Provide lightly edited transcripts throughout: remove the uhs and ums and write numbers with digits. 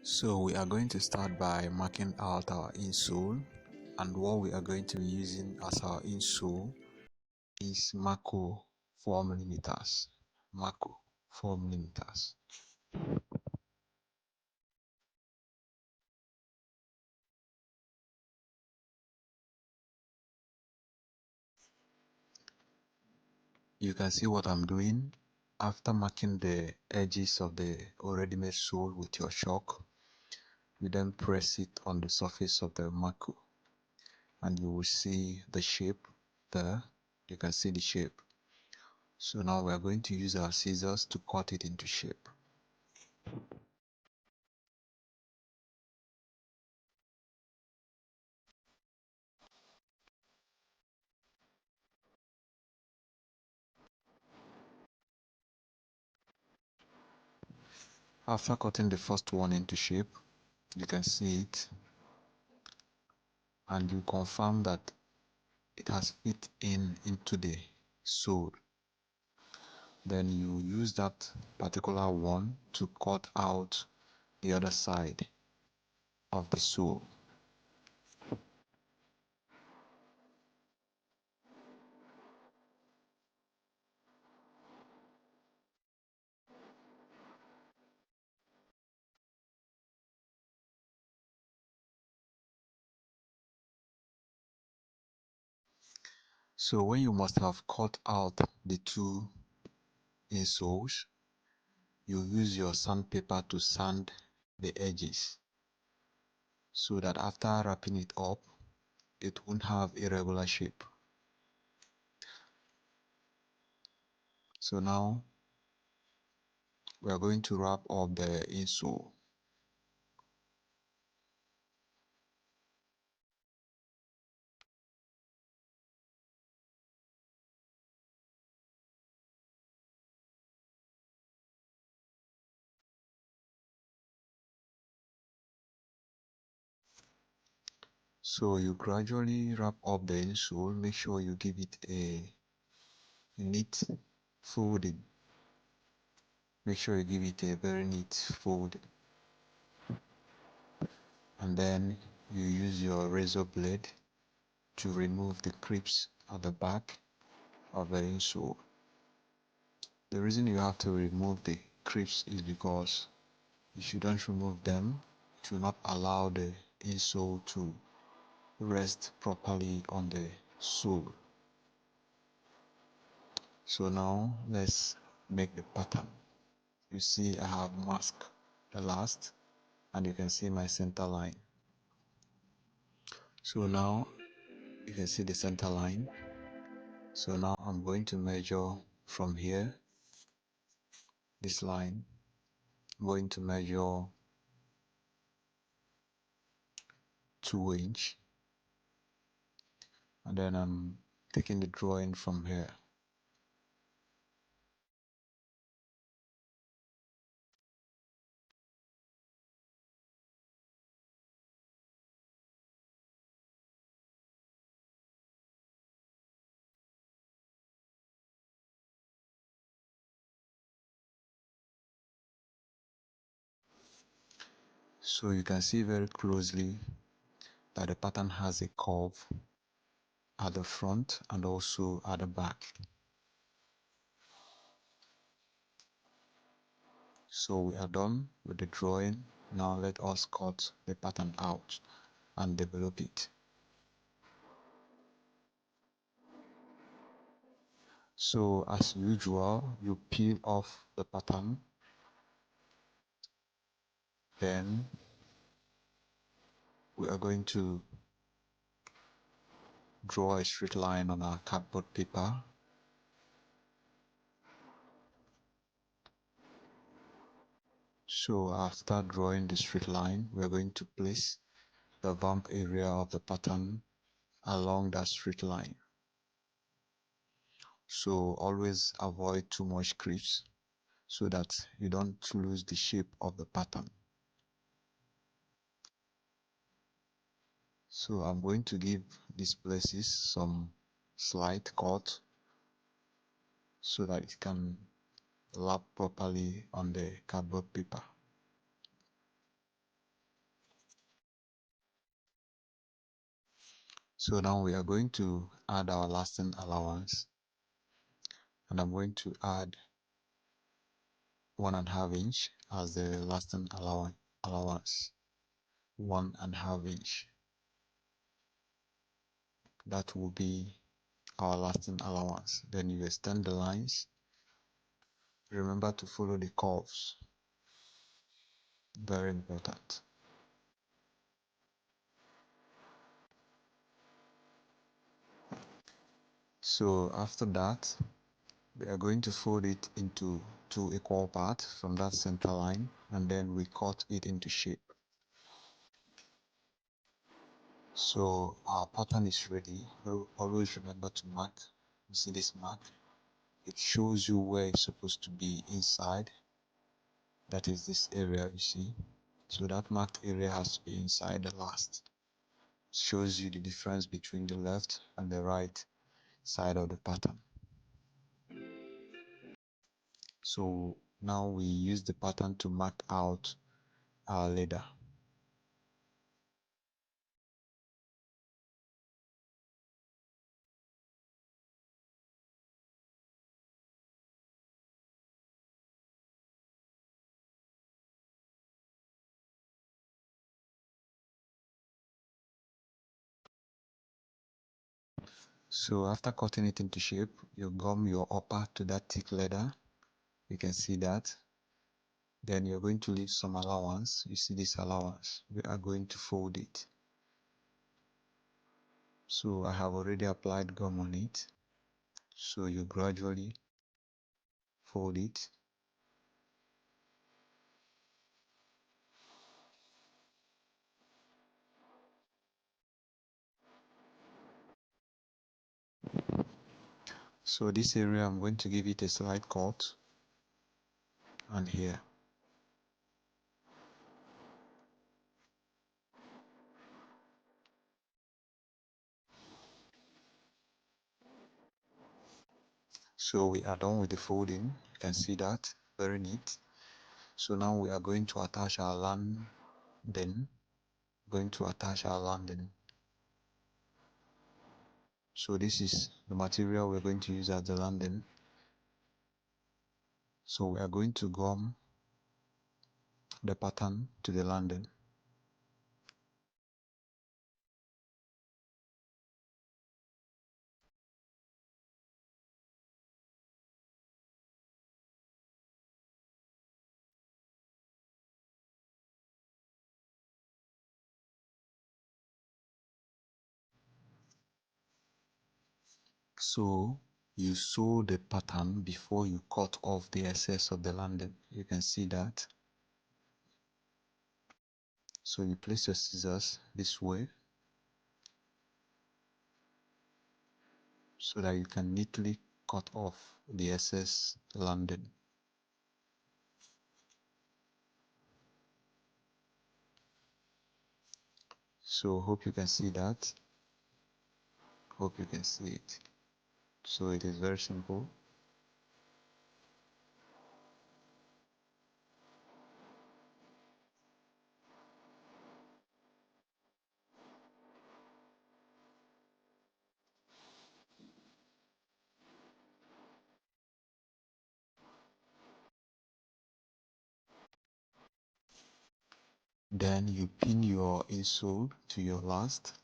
So we are going to start by marking out our insole, and what we are going to be using as our insole is Mako 4mm. Mako 4mm. You can see what I'm doing. After marking the edges of the already made sole with your chalk, you then press it on the surface of the Mako, and you will see the shape there. You can see the shape. So now we are going to use our scissors to cut it into shape. After cutting the first one into shape, you can see it, and you confirm that it has fit into the sole. Then you use that particular one to cut out the other side of the sole. So when you must have cut out the two insoles, you use your sandpaper to sand the edges so that after wrapping it up, it won't have irregular shape. So now we are going to wrap up the insole. So you gradually wrap up the insole, make sure you give it a neat folding. Make sure you give it a very neat fold. And then you use your razor blade to remove the creeps at the back of the insole. The reason you have to remove the creeps is because if you don't remove them, it will not allow the insole to rest properly on the sole. So now let's make the pattern. You see I have masked the last, and you can see my center line. So now you can see the center line. So now I'm going to measure from here, this line. I'm going to measure 2 inch, and then I'm taking the drawing from here. So you can see very closely that the pattern has a curve at the front and also at the back. So we are done with the drawing. Now let us cut the pattern out and develop it. So as usual, you peel off the pattern, then we are going to draw a straight line on our cardboard paper. So after drawing the straight line, we are going to place the vamp area of the pattern along that straight line. So always avoid too much creeps so that you don't lose the shape of the pattern. So I'm going to give these places some slight cut so that it can lap properly on the cardboard paper. So now we are going to add our lasting allowance, and I'm going to add 1.5 inch as the lasting allowance. 1.5 inch. That will be our lasting allowance. Then you extend the lines. Remember to follow the curves. Very important. So after that, we are going to fold it into 2 equal parts from that center line, and then we cut it into shape. So our pattern is ready. Always remember to mark. You see this mark? It shows you where it's supposed to be inside. That is this area, you see. So that marked area has to be inside the last. Shows you the difference between the left and the right side of the pattern. So now we use the pattern to mark out our leather. So after cutting it into shape, you gum your upper to that thick leather. You can see that. Then you're going to leave some allowance. You see this allowance. We are going to fold it. So I have already applied gum on it. So you gradually fold it. So this area I'm going to give it a slight cut, and here. So we are done with the folding. You can see that, very neat. So now we are going to attach our landing. So this is the material we're going to use as the landing. So we are going to gum the pattern to the landing. So you sew the pattern before you cut off the excess of the landing. You can see that. So you place your scissors this way so that you can neatly cut off the excess landing. So hope you can see that. Hope you can see it. So it is very simple. Then you pin your insole to your last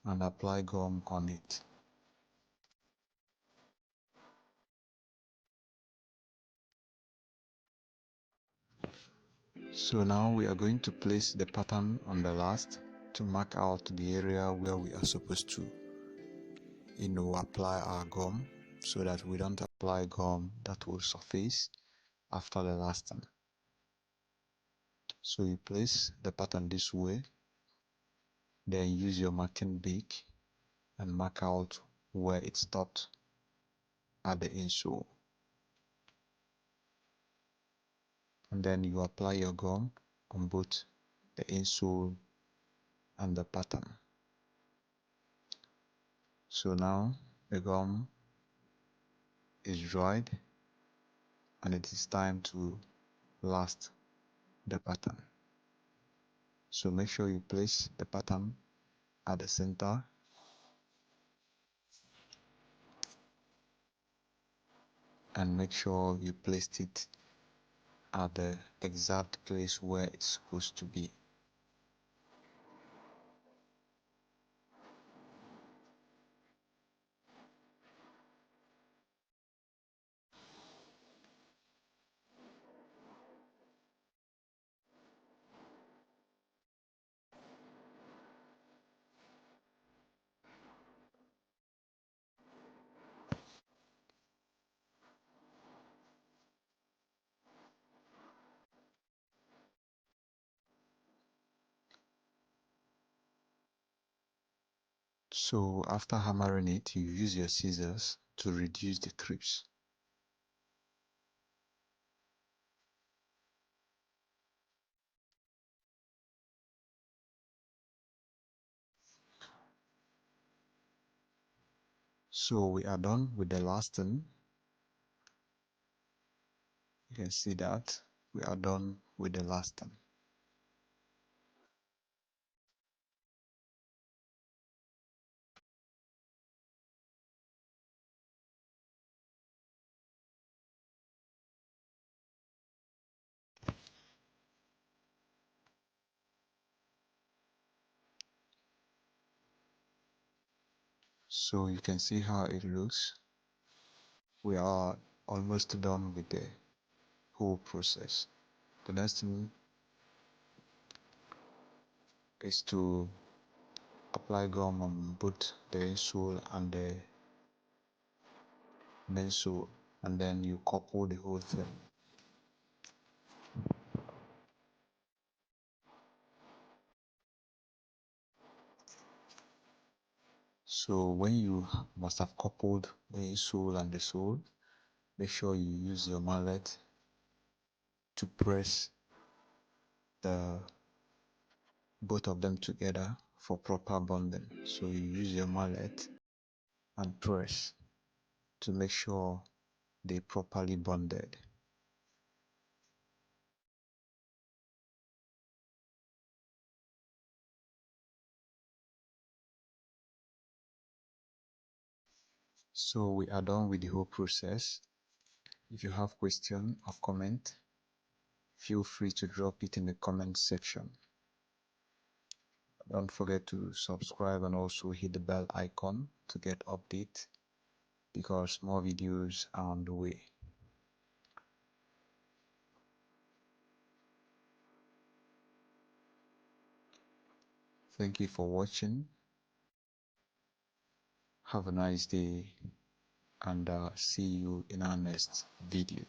and apply gum on it. So now we are going to place the pattern on the last to mark out the area where we are supposed to, apply our gum, so that we don't apply gum that will surface after the lasting. So you place the pattern this way, then use your marking beak and mark out where it stopped at the insole. And then you apply your gum on both the insole and the pattern. So now the gum is dried and it is time to last the pattern. So make sure you place the pattern at the center and make sure you placed it at the exact place where it's supposed to be. So after hammering it, you use your scissors to reduce the creeps. So we are done with the last one. You can see that we are done with the last one. So you can see how it looks. We are almost done with the whole process. The next thing is to apply gum on both the insole and the midsole, and then you couple the whole thing. So when you must have coupled the insole and the sole, make sure you use your mallet to press the both of them together for proper bonding. So you use your mallet and press to make sure they properly bonded. So we are done with the whole process. If you have question or comment, feel free to drop it in the comment section. Don't forget to subscribe and also hit the bell icon to get updates because more videos are on the way. Thank you for watching. Have a nice day and see you in our next video.